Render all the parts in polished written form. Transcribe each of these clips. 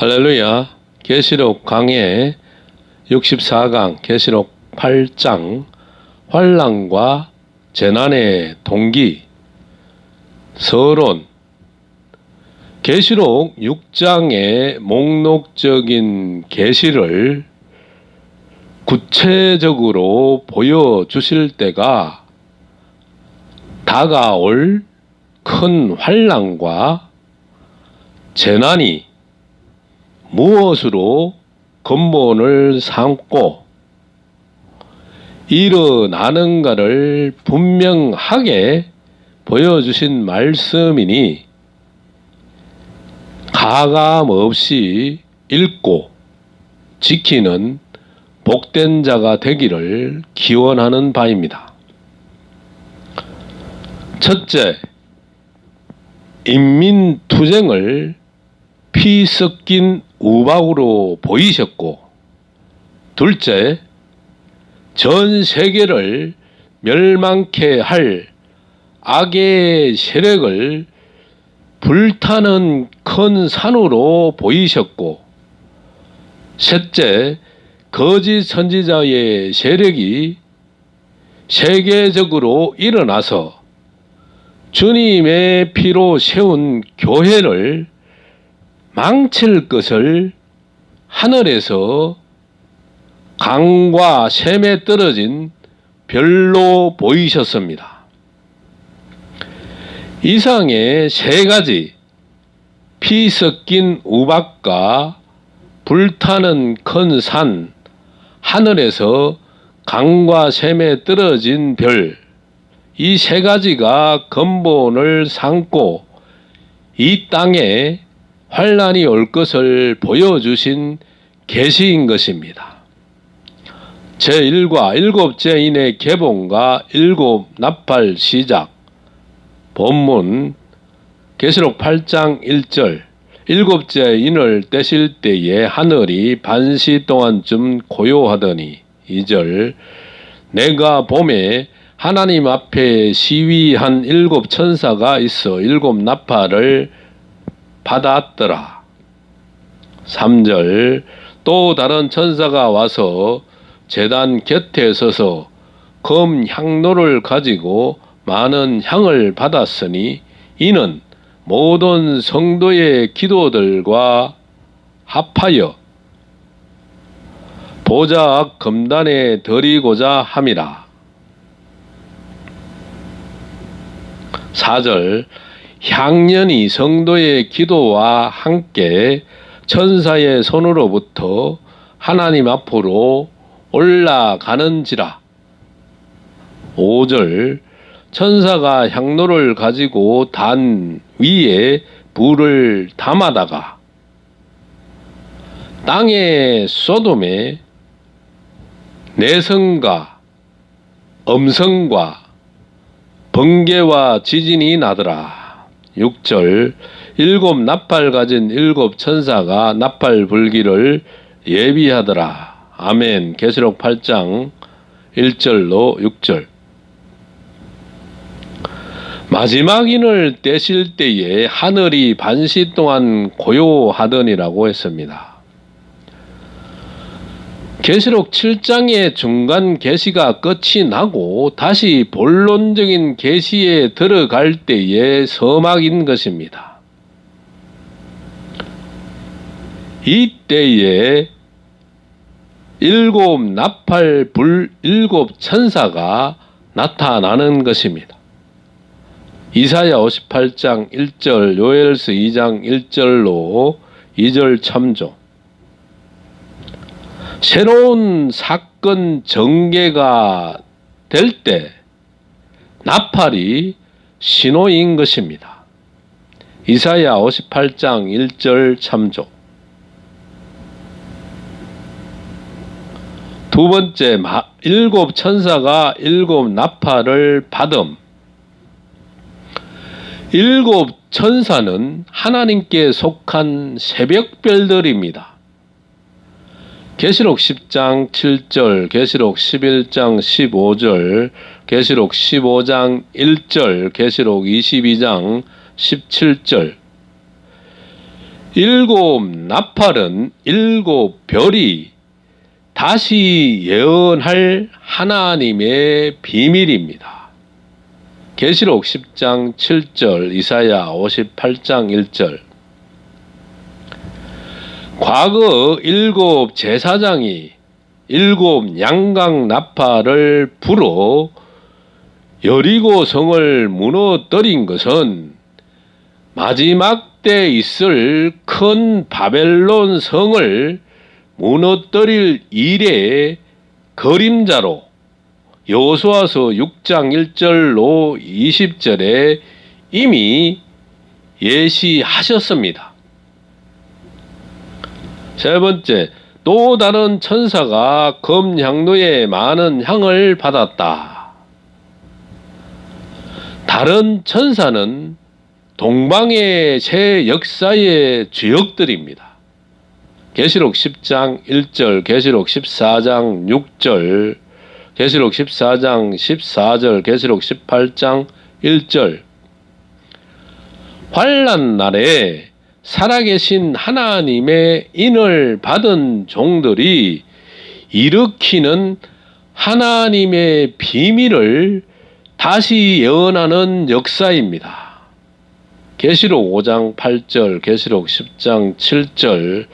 할렐루야. 계시록 강해 64강 계시록 8장 환난과 재난의 동기 서론. 계시록 6장의 목록적인 계시를 구체적으로 보여주실 때가 다가올 큰 환난과 재난이 무엇으로 근본을 삼고 일어나는가를 분명하게 보여주신 말씀이니 가감없이 읽고 지키는 복된 자가 되기를 기원하는 바입니다. 첫째, 인민투쟁을 피 섞인 우박으로 보이셨고, 둘째, 전 세계를 멸망케 할 악의 세력을 불타는 큰 산으로 보이셨고, 셋째, 거짓 선지자의 세력이 세계적으로 일어나서 주님의 피로 세운 교회를 망칠 것을 하늘에서 강과 샘에 떨어진 별로 보이셨습니다. 이상의 세 가지 피 섞인 우박과 불타는 큰 산, 하늘에서 강과 샘에 떨어진 별, 이 세 가지가 근본을 삼고 이 땅에 환난이 올 것을 보여주신 계시인 것입니다. 제1과 일곱째 인의 개봉과 일곱 나팔 시작. 본문 계시록 8장 1절. 일곱째 인을 떼실 때에 하늘이 반시 동안쯤 고요하더니 2절. 내가 봄에 하나님 앞에 시위한 일곱 천사가 있어 일곱 나팔을 받았더라. 3절. 또 다른 천사가 와서 제단 곁에 서서 검 향로를 가지고 많은 향을 받았으니 이는 모든 성도의 기도들과 합하여 보좌 앞 금단에 드리고자 함이라. 4절. 향년이 성도의 기도와 함께 천사의 손으로부터 하나님 앞으로 올라가는지라. 5절. 천사가 향로를 가지고 단 위에 불을 담아다가 땅의 소돔에 내성과 음성과 번개와 지진이 나더라. 6절. 일곱 나팔 가진 일곱 천사가 나팔 불기를 예비하더라. 아멘. 계시록 8장 1절로 6절. 마지막 인을 떼실 때에 하늘이 반시 동안 고요하더니라고 했습니다. 계시록 7장의 중간 계시가 끝이 나고 다시 본론적인 계시에 들어갈 때의 서막인 것입니다. 이때에 일곱 나팔 불 일곱 천사가 나타나는 것입니다. 이사야 58장 1절, 요엘서 2장 1절로 2절 참조. 새로운 사건 전개가 될 때 나팔이 신호인 것입니다. 이사야 58장 1절 참조. 두 번째, 일곱 천사가 일곱 나팔을 받음. 일곱 천사는 하나님께 속한 새벽별들입니다. 계시록 10장 7절, 계시록 11장 15절, 계시록 15장 1절, 계시록 22장 17절. 일곱 나팔은 일곱 별이 다시 예언할 하나님의 비밀입니다. 계시록 10장 7절, 이사야 58장 1절. 과거 일곱 제사장이 일곱 양각 나팔을 불어 여리고 성을 무너뜨린 것은 마지막 때 있을 큰 바벨론 성을 무너뜨릴 일의 그림자로 여호수아서 6장 1절로 20절에 이미 예시하셨습니다. 세 번째, 또 다른 천사가 금향로에 많은 향을 받았다. 다른 천사는 동방의 새 역사의 주역들입니다. 계시록 10장 1절, 계시록 14장 6절, 계시록 14장 14절, 계시록 18장 1절. 환난 날에 살아계신 하나님의 인을 받은 종들이 일으키는 하나님의 비밀을 다시 예언하는 역사입니다. 계시록 5장 8절, 계시록 10장 7절,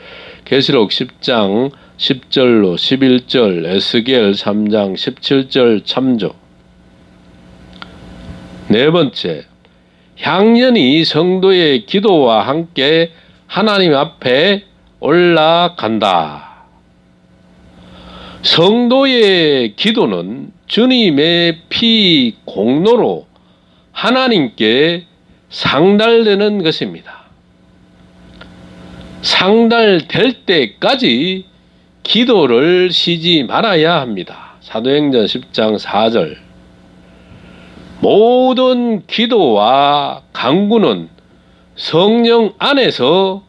계시록 10장 10절로 11절, 에스겔 3장 17절 참조. 네 번째, 향연이 성도의 기도와 함께 하나님 앞에 올라간다. 성도의 기도는 주님의 피 공로로 하나님께 상달되는 것입니다. 상달될 때까지 기도를 쉬지 말아야 합니다. 사도행전 10장 4절. 모든 기도와 간구는 성령 안에서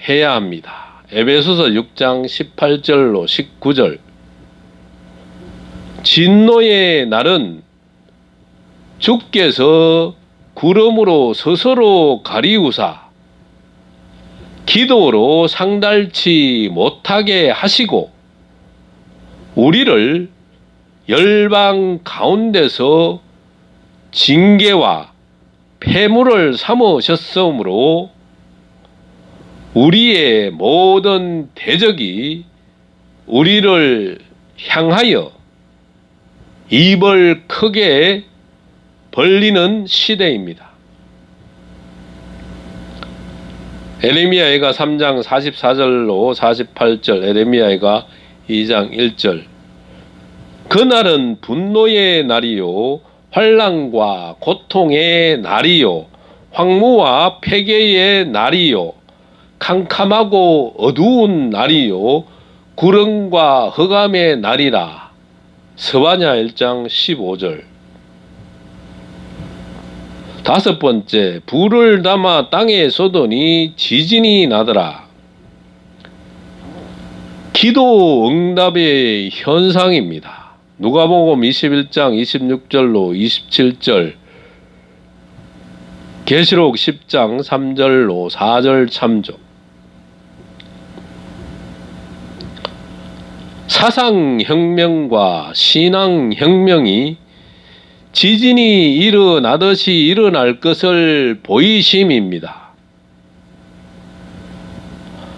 해야 합니다. 에베소서 6장 18절로 19절. 진노의 날은 주께서 구름으로 스스로 가리우사 기도로 상달치 못하게 하시고 우리를 열방 가운데서 징계와 폐물을 삼으셨으므로 우리의 모든 대적이 우리를 향하여 입을 크게 벌리는 시대입니다. 에레미야가 3장 44절로 48절, 에레미야가 2장 1절. 그날은 분노의 날이요 환난과 고통의 날이요 황무와 폐괴의 날이요 캄캄하고 어두운 날이요 구름과 흑암의 날이라. 스바냐 1장 15절. 다섯 번째, 불을 담아 땅에 쏟으니 지진이 나더라. 기도 응답의 현상입니다. 누가복음 21장 26절로 27절, 계시록 10장 3절로 4절 참조. 사상혁명과 신앙혁명이 지진이 일어나듯이 일어날 것을 보이심입니다.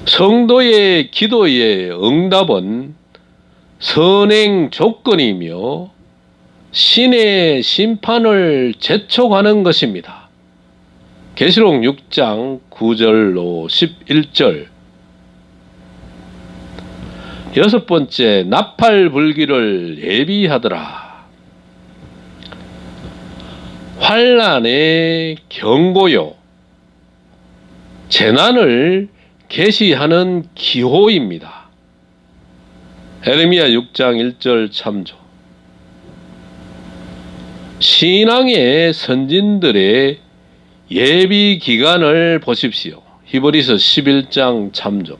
성도의 기도의 응답은 선행 조건이며 신의 심판을 재촉하는 것입니다. 계시록 6장 9절로 11절. 여섯 번째, 나팔 불기를 예비하더라. 환난의 경고요, 재난을 계시하는 기호입니다. 에레미야 6장 1절 참조. 신앙의 선진들의 예비 기간을 보십시오. 히브리서 11장 참조.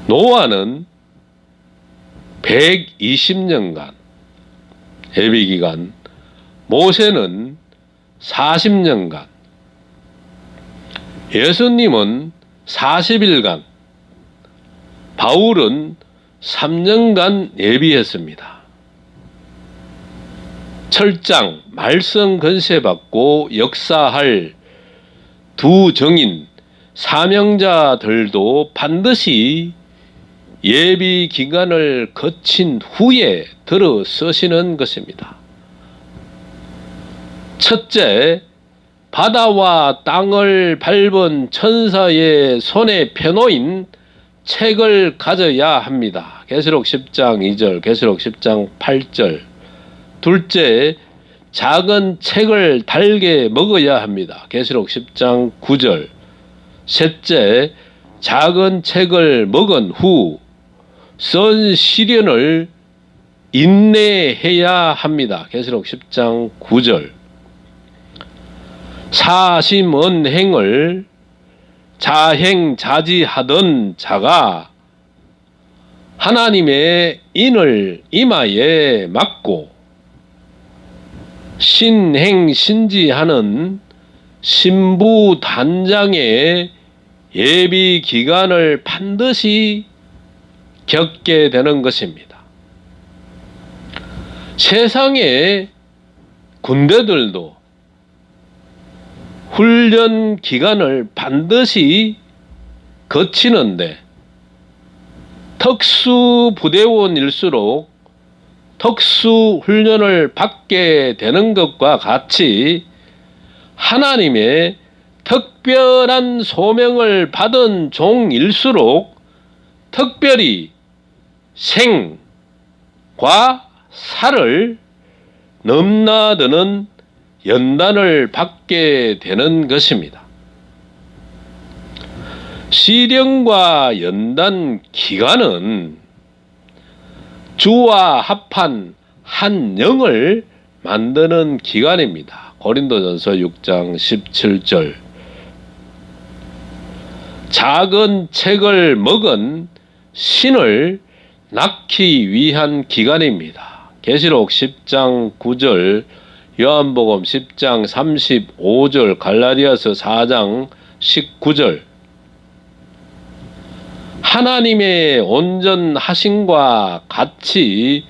노아는 120년간 예비기간, 모세는 40년간, 예수님은 40일간, 바울은 3년간 예비했습니다. 철장, 말씀 건세받고 역사할 두 정인, 사명자들도 반드시 예비 기간을 거친 후에 들어서시는 것입니다. 첫째, 바다와 땅을 밟은 천사의 손에 펴놓인 책을 가져야 합니다. 계시록 10장 2절, 계시록 10장 8절. 둘째, 작은 책을 달게 먹어야 합니다. 계시록 10장 9절. 셋째, 작은 책을 먹은 후 선 시련을 인내해야 합니다. 계시록 10장 9절. 사심언행을 자행자지하던 자가 하나님의 인을 이마에 맞고 신행신지하는 신부단장의 예비 기간을 반드시 겪게 되는 것입니다. 세상의 군대들도 훈련 기간을 반드시 거치는데 특수부대원일수록 특수훈련을 받게 되는 것과 같이 하나님의 특별한 소명을 받은 종일수록 특별히 생과 사를 넘나드는 연단을 받게 되는 것입니다. 시련과 연단 기간은 주와 합한 한 영을 만드는 기간입니다. 고린도전서 6장 17절. 작은 책을 먹은 신을 낳기 위한 기간입니다. 계시록 10장 9절, 요한복음 10장 35절, 갈라디아서 4장 19절. 하나님의 온전하심과 같이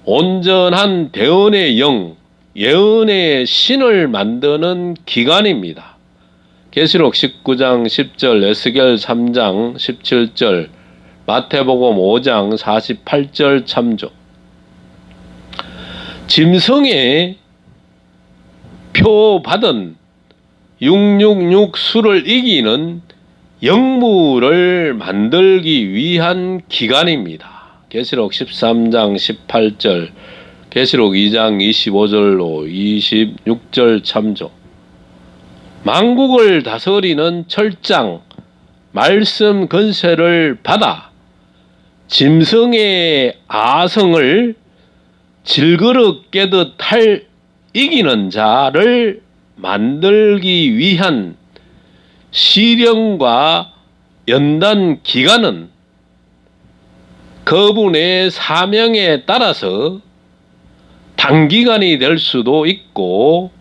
온전한 대언의 영, 예언의 신을 만드는 기간입니다. 계시록 19장 10절, 에스겔 3장 17절, 마태복음 5장 48절 참조. 짐승의 표 받은 666 수를 이기는 영물을 만들기 위한 기간입니다. 계시록 13장 18절, 계시록 2장 25절로 26절 참조. 만국을 다스리는 철장, 말씀 건세를 받아 짐승의 아성을 질그릇 깨듯 할 이기는 자를 만들기 위한 시련과 연단 기간은 그분의 사명에 따라서 단기간이 될 수도 있고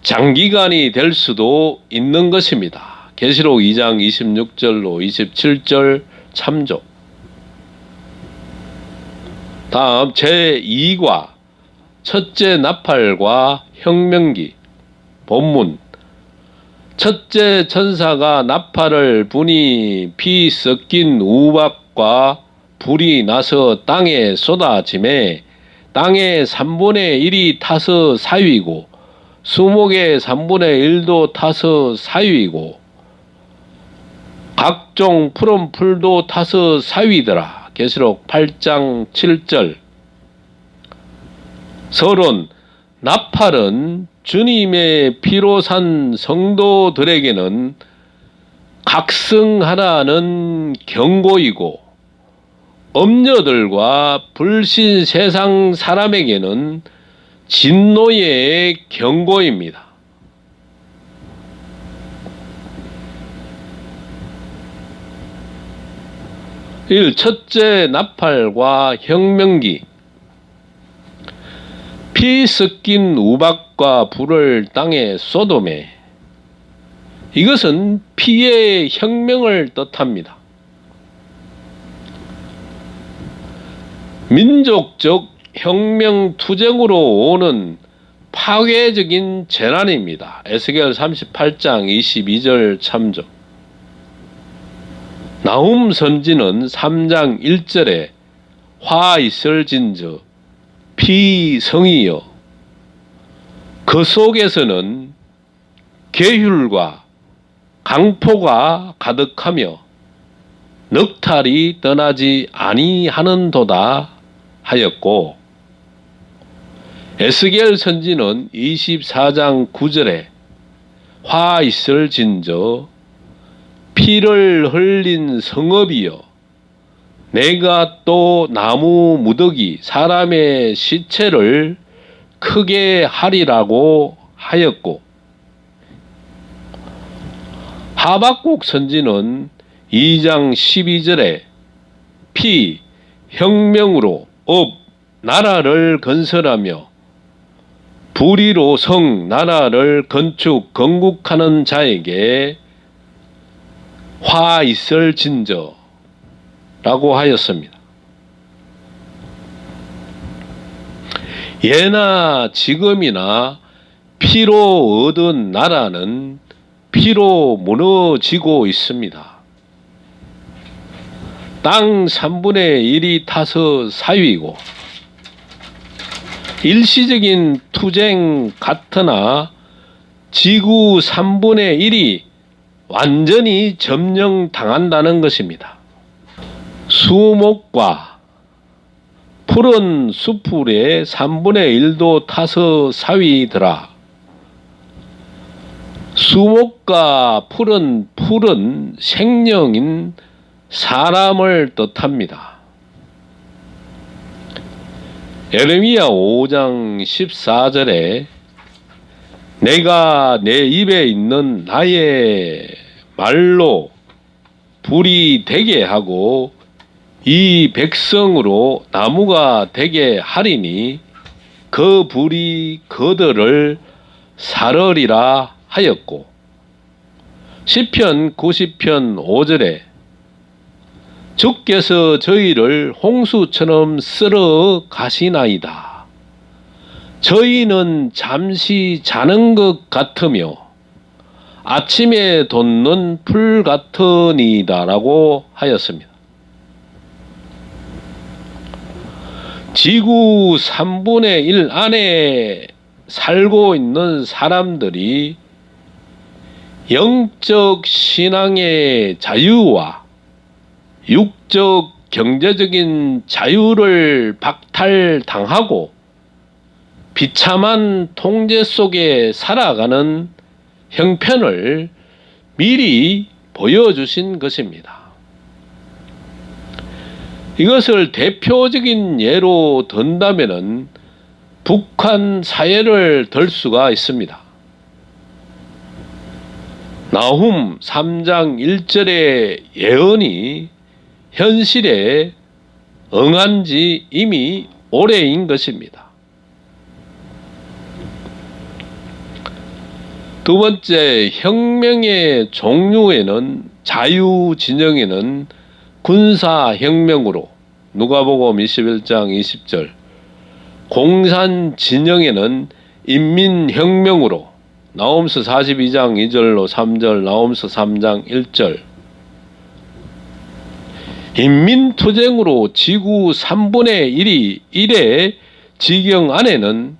장기간이 될 수도 있는 것입니다. 계시록 2장 26절로 27절 참조. 다음 제2과 첫째 나팔과 혁명기. 본문. 첫째 천사가 나팔을 부니 피 섞인 우박과 불이 나서 땅에 쏟아지매 땅의 3분의 1이 타서 사위이고 수목의 3분의 1도 타서 사위이고 각종 푸른 풀도 타서 사위더라. 계시록 8장 7절. 서론. 나팔은 주님의 피로 산 성도들에게는 각성하라는 경고이고 엄녀들과 불신 세상 사람에게는 진노의 경고입니다. 1. 첫째 나팔과 혁명기. 피 섞인 우박과 불을 땅에 쏟음에 이것은 피의 혁명을 뜻합니다. 민족적 혁명 투쟁으로 오는 파괴적인 재난입니다. 에스겔 38장 22절 참조. 나훔 선지는 3장 1절에 화 있을진저 피성이여, 그 속에서는 계율과 강포가 가득하며 넉탈이 떠나지 아니하는도다 하였고, 에스겔 선지는 24장 9절에 화 있을진저 피를 흘린 성읍이여, 내가 또 나무 무더기 사람의 시체를 크게 하리라고 하였고, 하박국 선지는 2장 12절에 피 혁명으로 나라를 건설하며 불의로 성 나라를 건축 건국하는 자에게 화 있을진저 라고 하였습니다. 예나 지금이나 피로 얻은 나라는 피로 무너지고 있습니다. 땅 3분의 1이 타서 사위고, 일시적인 투쟁 같으나 지구 3분의 1이 완전히 점령당한다는 것입니다. 수목과 푸른 수풀의 3분의 1도 타서 사위더라. 수목과 푸른 풀은 생명인 사람을 뜻합니다. 예레미야 5장 14절에 내가 내 입에 있는 나의 말로 불이 되게 하고 이 백성으로 나무가 되게 하리니 그 불이 그들을 사르리라 하였고, 시편 90편 5절에 주께서 저희를 홍수처럼 쓸어 가시나이다. 저희는 잠시 자는 것 같으며 아침에 돋는 풀 같으니이다 라고 하였습니다. 지구 3분의 1 안에 살고 있는 사람들이 영적 신앙의 자유와 육적 경제적인 자유를 박탈당하고 비참한 통제 속에 살아가는 형편을 미리 보여주신 것입니다. 이것을 대표적인 예로 든다면은 북한 사회를 들 수가 있습니다. 나훔 3장 1절의 예언이 현실에 응한 지 이미 오래인 것입니다. 두 번째, 혁명의 종류에는 자유 진영에는 군사혁명으로 누가복음 21장 20절, 공산 진영에는 인민혁명으로 나홈서 42장 2절로 3절, 나홈서 3장 1절, 인민투쟁으로 지구 3분의 1의 지경 안에는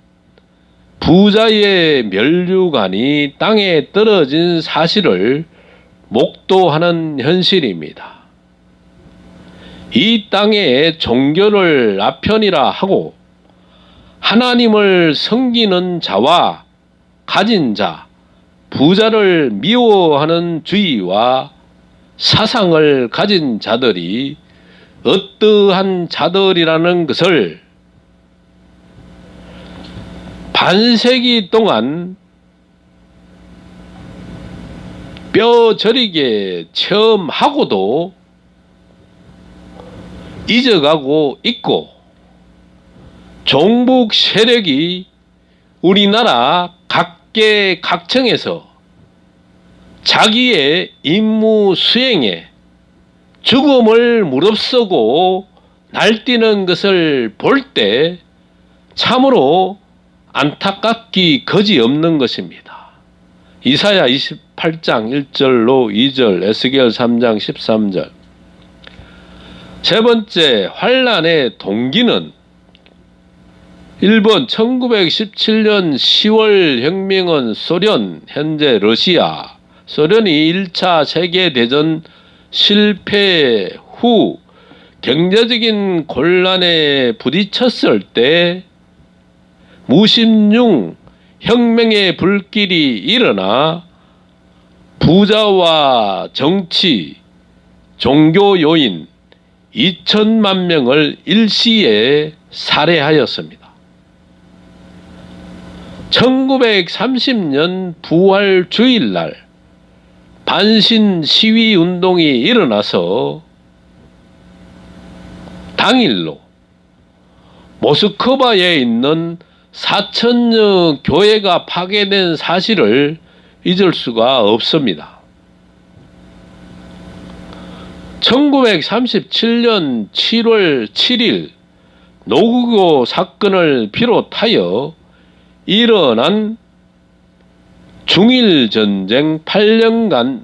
부자의 면류관이 땅에 떨어진 사실을 목도하는 현실입니다. 이 땅에 종교를 아편이라 하고 하나님을 섬기는 자와 가진 자, 부자를 미워하는 주의와 사상을 가진 자들이 어떠한 자들이라는 것을 반세기 동안 뼈저리게 체험하고도 잊어가고 있고, 종북 세력이 우리나라 각계각층에서 자기의 임무 수행에 죽음을 무릅쓰고 날뛰는 것을 볼 때 참으로 안타깝기 거지없는 것입니다. 이사야 28장 1절로 2절, 에스겔 3장 13절. 세 번째, 환란의 동기는 1번 1917년 10월 혁명은 소련, 현재 러시아, 소련이 1차 세계대전 실패 후 경제적인 곤란에 부딪혔을 때 무심중 혁명의 불길이 일어나 부자와 정치, 종교 요인 2천만 명을 일시에 살해하였습니다. 1930년 부활 주일날 반신 시위 운동이 일어나서 당일로 모스크바에 있는 4천여 교회가 파괴된 사실을 잊을 수가 없습니다. 1937년 7월 7일 노구교 사건을 비롯하여 일어난 중일전쟁 8년간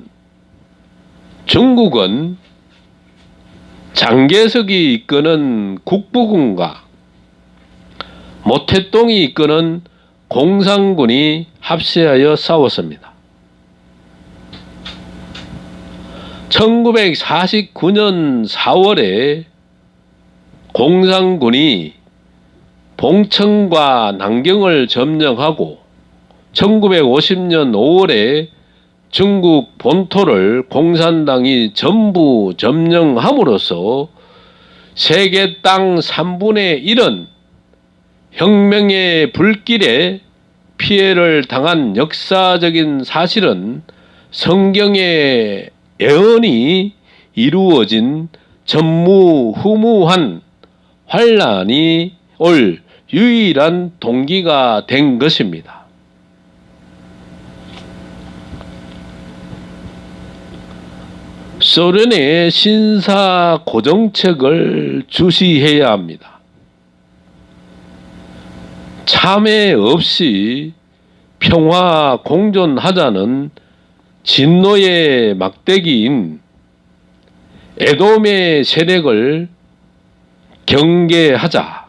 중국은 장개석이 이끄는 국부군과 모태똥이 이끄는 공산군이 합세하여 싸웠습니다. 1949년 4월에 공산군이 봉천과 남경을 점령하고 1950년 5월에 중국 본토를 공산당이 전부 점령함으로써 세계 땅 3분의 1은 혁명의 불길에 피해를 당한 역사적인 사실은 성경의 예언이 이루어진 전무후무한 환란이 올 유일한 동기가 된 것입니다. 소련의 신사 고정책을 주시해야 합니다. 참회 없이 평화 공존하자는 진노의 막대기인 에돔의 세력을 경계하자.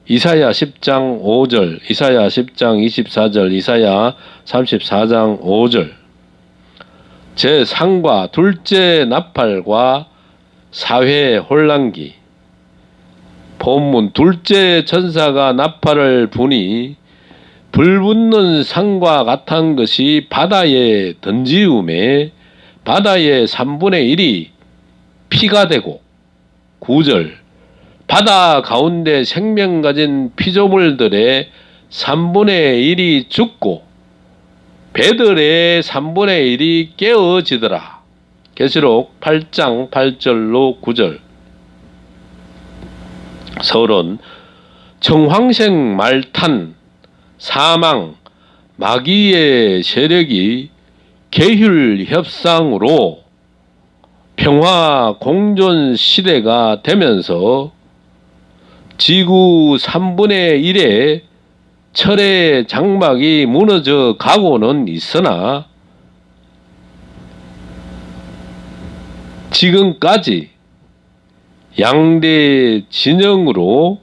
이사야 10장 5절, 이사야 10장 24절, 이사야 34장 5절. 제3과 둘째 나팔과 사회 혼란기. 본문 둘째 천사가 나팔을 부니 불붙는 상과 같은 것이 바다에 던지움에 바다의 3분의 1이 피가 되고 9절 바다 가운데 생명 가진 피조물들의 3분의 1이 죽고 배들의 3분의 1이 깨어지더라. 계시록 8장 8절로 9절. 서론 정황생 말탄 사망 마귀의 세력이 계율 협상으로 평화 공존 시대가 되면서 지구 3분의 1의 철의 장막이 무너져 가고는 있으나 지금까지 양대 진영으로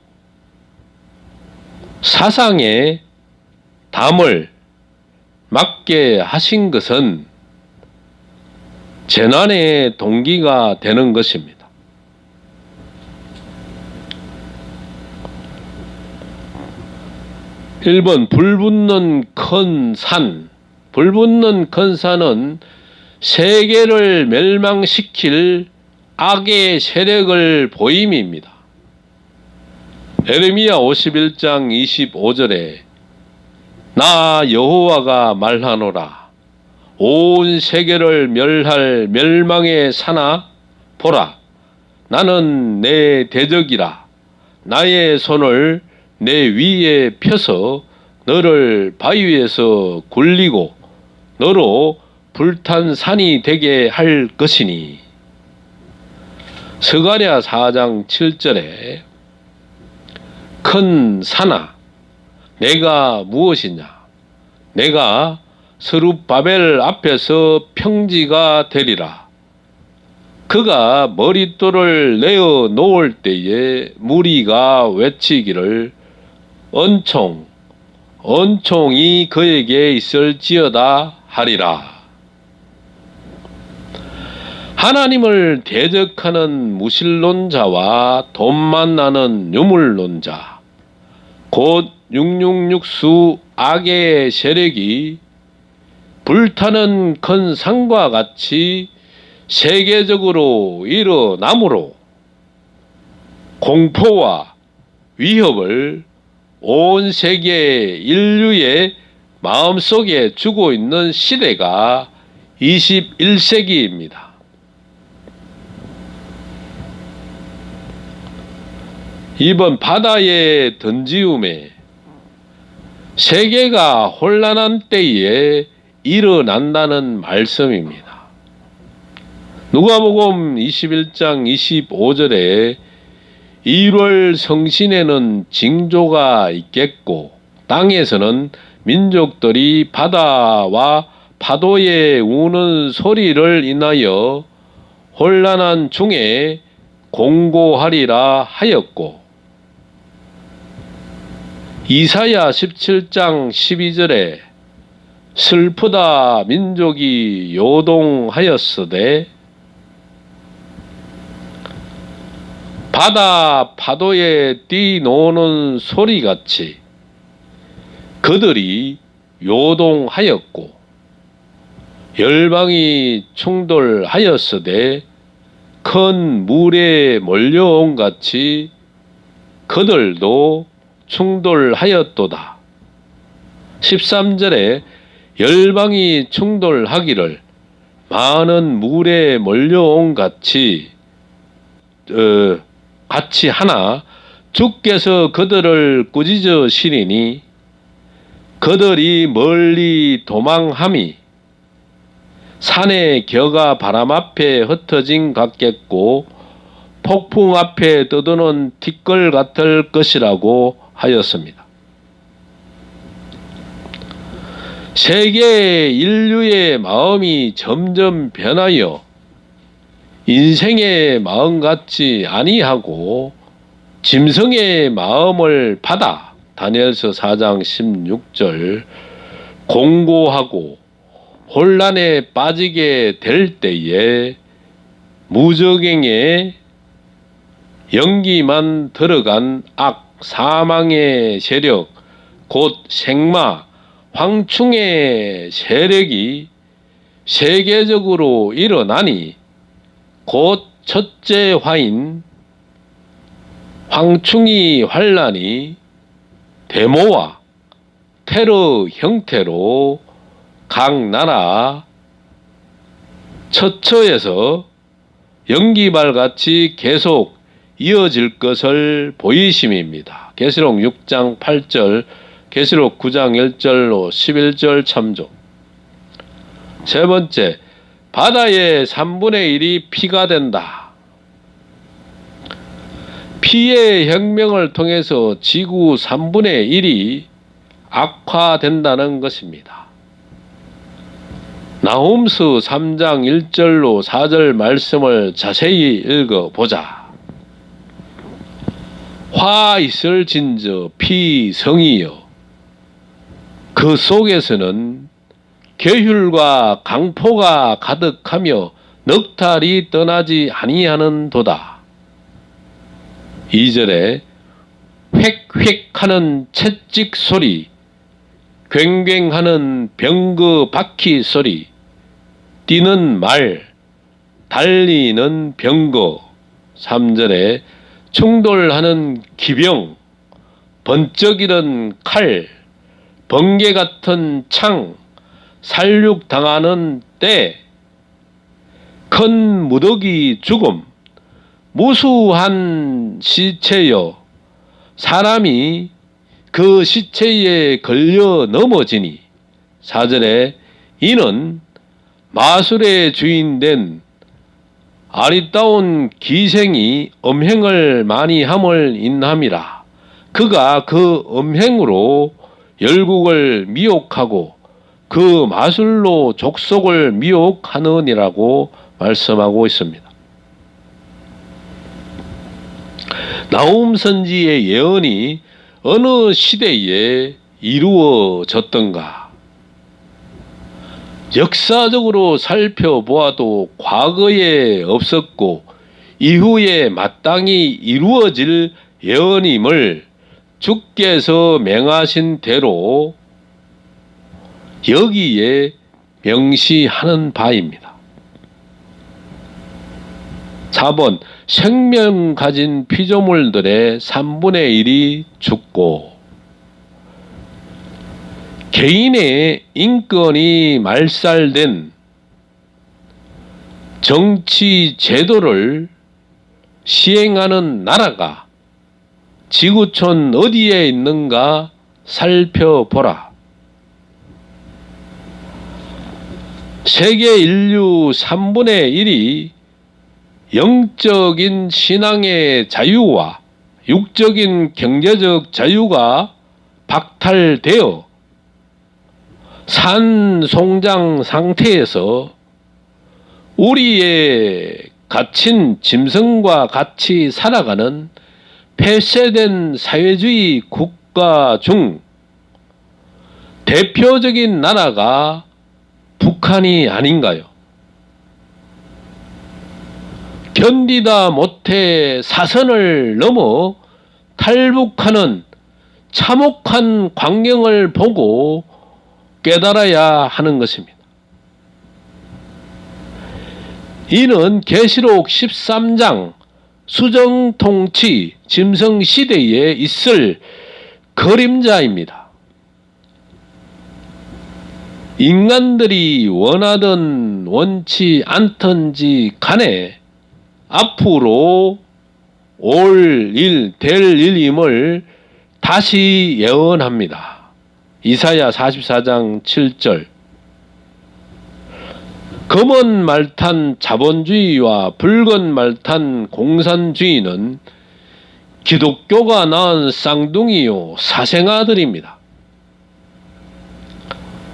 사상의 담을 맞게 하신 것은 재난의 동기가 되는 것입니다. (1번) 불붙는 큰 산. 불붙는 큰 산은 세계를 멸망시킬 악의 세력을 보임입니다. 에레미야 51장 25절에 나 여호와가 말하노라. 온 세계를 멸할 멸망의 산아 보라. 나는 내 대적이라. 나의 손을 내 위에 펴서 너를 바위에서 굴리고 너로 불탄 산이 되게 할 것이니. 스가랴 4장 7절에 큰 산아 내가 무엇이냐, 내가 스룹바벨 앞에서 평지가 되리라. 그가 머릿돌을 내어 놓을 때에 무리가 외치기를 은총, 은총이 그에게 있을지어다 하리라. 하나님을 대적하는 무신론자와 돈만 나는 유물론자, 곧 666수 악의 세력이 불타는 큰 산과 같이 세계적으로 일어나므로 공포와 위협을 온 세계 인류의 마음속에 주고 있는 시대가 21세기입니다. 이번 바다의 던지움에 세계가 혼란한 때에 일어난다는 말씀입니다. 누가복음 21장 25절에 1월 성신에는 징조가 있겠고 땅에서는 민족들이 바다와 파도에 우는 소리를 인하여 혼란한 중에 공고하리라 하였고, 이사야 17장 12절에 슬프다 민족이 요동하였으되 바다 파도에 뛰노는 소리같이 그들이 요동하였고 열방이 충돌하였으되 큰 물에 몰려온 같이 그들도 충돌하였도다. 13절에 열방이 충돌하기를 많은 물에 몰려온 같이 하나 주께서 그들을 꾸짖어 시리니 그들이 멀리 도망함이 산의 겨가 바람 앞에 흩어진 같겠고 폭풍 앞에 떠도는 티끌 같을 것이라고 하였습니다. 세계 인류의 마음이 점점 변하여 인생의 마음 같지 아니하고 짐승의 마음을 받아 다니엘서 4장 16절 공고하고 혼란에 빠지게 될 때에 무적행에 연기만 들어간 악 사망의 세력 곧 생마 황충의 세력이 세계적으로 일어나니 곧 첫째 화인 황충이 환란이 데모와 테러 형태로 각 나라 처처에서 연기발같이 계속 이어질 것을 보이심입니다. 계시록 6장 8절, 계시록 9장 1절로 11절 참조. 세 번째, 바다의 3분의 1이 피가 된다. 피의 혁명을 통해서 지구 3분의 1이 악화된다는 것입니다. 나훔스 3장 1절로 4절 말씀을 자세히 읽어보자. 화 있을진저 피성이여 그 속에서는 계율과 강포가 가득하며 넉탈이 떠나지 아니하는도다. 2절에 획획하는 채찍 소리, 괭괭하는 병거 바퀴 소리, 뛰는 말, 달리는 병거. 3절에 충돌하는 기병, 번쩍이는 칼, 번개 같은 창, 살육당하는 때, 큰 무더기 죽음, 무수한 시체여 사람이 그 시체에 걸려 넘어지니. 4절에 이는 마술의 주인된 아리따운 기생이 음행을 많이 함을 인함이라. 그가 그 음행으로 열국을 미혹하고 그 마술로 족속을 미혹하느니라고 말씀하고 있습니다. 나훔 선지의 예언이 어느 시대에 이루어졌던가? 역사적으로 살펴보아도 과거에 없었고 이후에 마땅히 이루어질 예언임을 주께서 명하신 대로 여기에 명시하는 바입니다. 4번 생명 가진 피조물들의 3분의 1이 죽고 개인의 인권이 말살된 정치 제도를 시행하는 나라가 지구촌 어디에 있는가 살펴보라. 세계 인류 3분의 1이 영적인 신앙의 자유와 육적인 경제적 자유가 박탈되어 산송장 상태에서 우리의 갇힌 짐승과 같이 살아가는 폐쇄된 사회주의 국가 중 대표적인 나라가 북한이 아닌가요? 견디다 못해 사선을 넘어 탈북하는 참혹한 광경을 보고 깨달아야 하는 것입니다. 이는 계시록 13장 수정통치 짐승시대에 있을 그림자입니다. 인간들이 원하든 원치 않든지 간에 앞으로 올 일, 될 일임을 다시 예언합니다. 이사야 44장 7절. 검은 말 탄 자본주의와 붉은 말 탄 공산주의는 기독교가 낳은 쌍둥이요 사생아들입니다.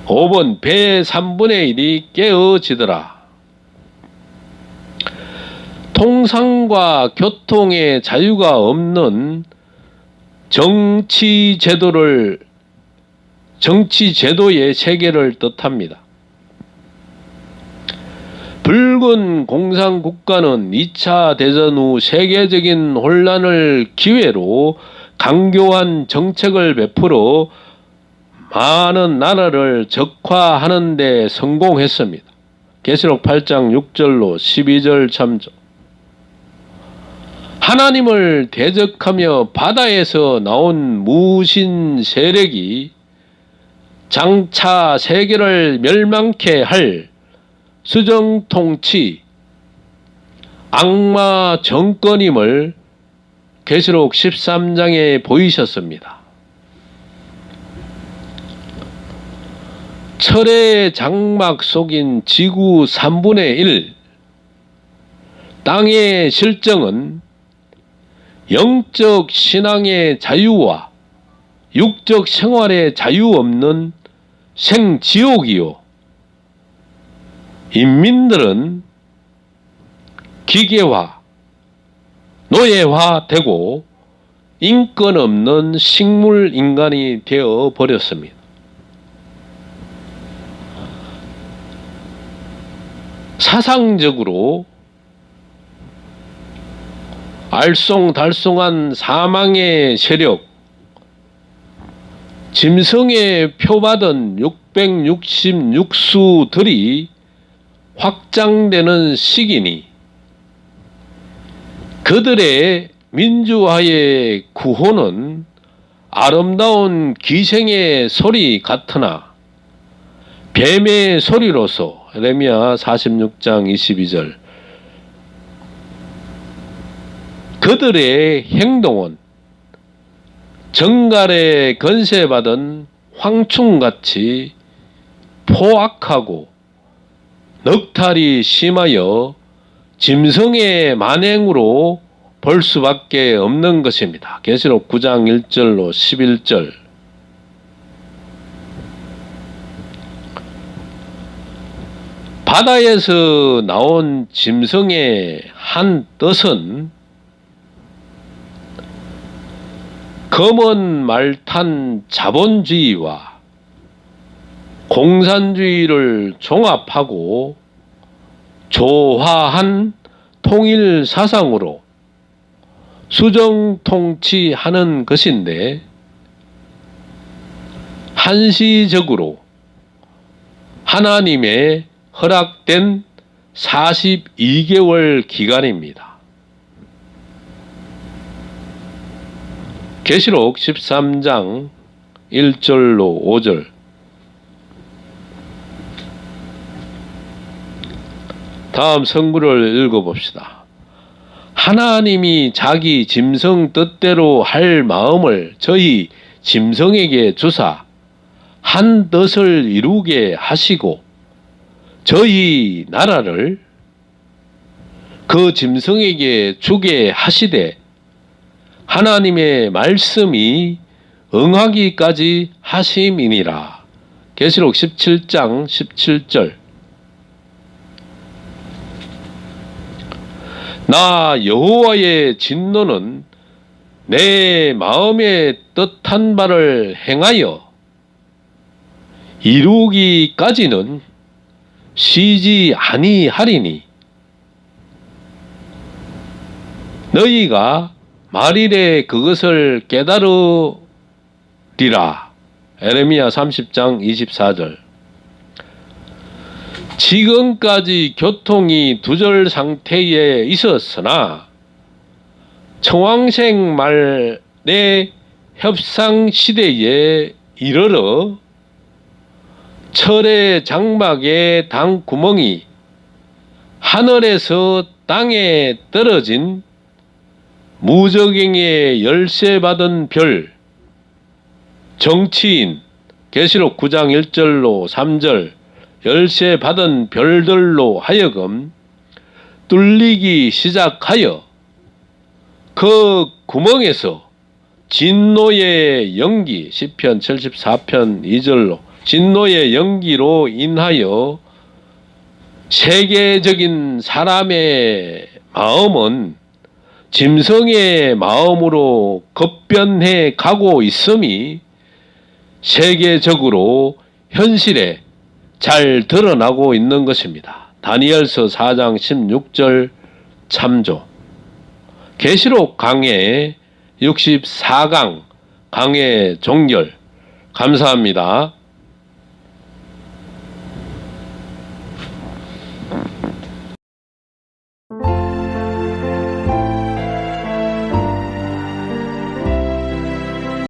5번 배의 3분의 1이 깨어지더라. 통상과 교통의 자유가 없는 정치 제도의 체계를 뜻합니다. 붉은 공산국가는 2차 대전 후 세계적인 혼란을 기회로 강교한 정책을 베풀어 많은 나라를 적화하는 데 성공했습니다. 계시록 8장 6절로 12절 참조. 하나님을 대적하며 바다에서 나온 무신 세력이 장차 세계를 멸망케 할 수정통치 악마 정권임을 계시록 13장에 보이셨습니다. 철의 장막 속인 지구 3분의 1 땅의 실정은 영적 신앙의 자유와 육적 생활의 자유 없는 생지옥이요. 인민들은 기계화, 노예화되고 인권 없는 식물 인간이 되어 버렸습니다. 사상적으로 알쏭달쏭한 사망의 세력, 짐승의 표받은 666수들이 확장되는 시기니 그들의 민주화의 구호는 아름다운 기생의 소리 같으나 뱀의 소리로서 예레미야 46장 22절 그들의 행동은 정갈에 건세받은 황충같이 포악하고 넉탈이 심하여 짐승의 만행으로 볼 수밖에 없는 것입니다. 계시록 9장 1절로 11절. 바다에서 나온 짐승의 한 뜻은 검은 말 탄 자본주의와 공산주의를 종합하고 조화한 통일 사상으로 수정 통치하는 것인데, 한시적으로 하나님의 허락된 42개월 기간입니다. 계시록 13장 1절로 5절. 다음 성구를 읽어봅시다. 하나님이 자기 짐승 뜻대로 할 마음을 저희 짐승에게 주사 한 뜻을 이루게 하시고 저희 나라를 그 짐승에게 주게 하시되 하나님의 말씀이 응하기까지 하심이니라. 계시록 17장 17절. 나 여호와의 진노는 내 마음에 뜻한 바를 행하여 이루기까지는 쉬지 아니하리니 너희가 말일에 그것을 깨달으리라. 에레미야 30장 24절. 지금까지 교통이 두절 상태에 있었으나 청왕생 말의 협상 시대에 이르러 철의 장막의 당 구멍이 하늘에서 땅에 떨어진 무적행에 열쇠 받은 별, 정치인, 계시록 9장 1절로 3절, 열쇠 받은 별들로 하여금 뚫리기 시작하여 그 구멍에서 진노의 연기, 시편 74편 2절로 진노의 연기로 인하여 세계적인 사람의 마음은 짐승의 마음으로 급변해 가고 있음이 세계적으로 현실에 잘 드러나고 있는 것입니다. 다니엘서 4장 16절 참조. 계시록 강해 64강 강해 종결. 감사합니다.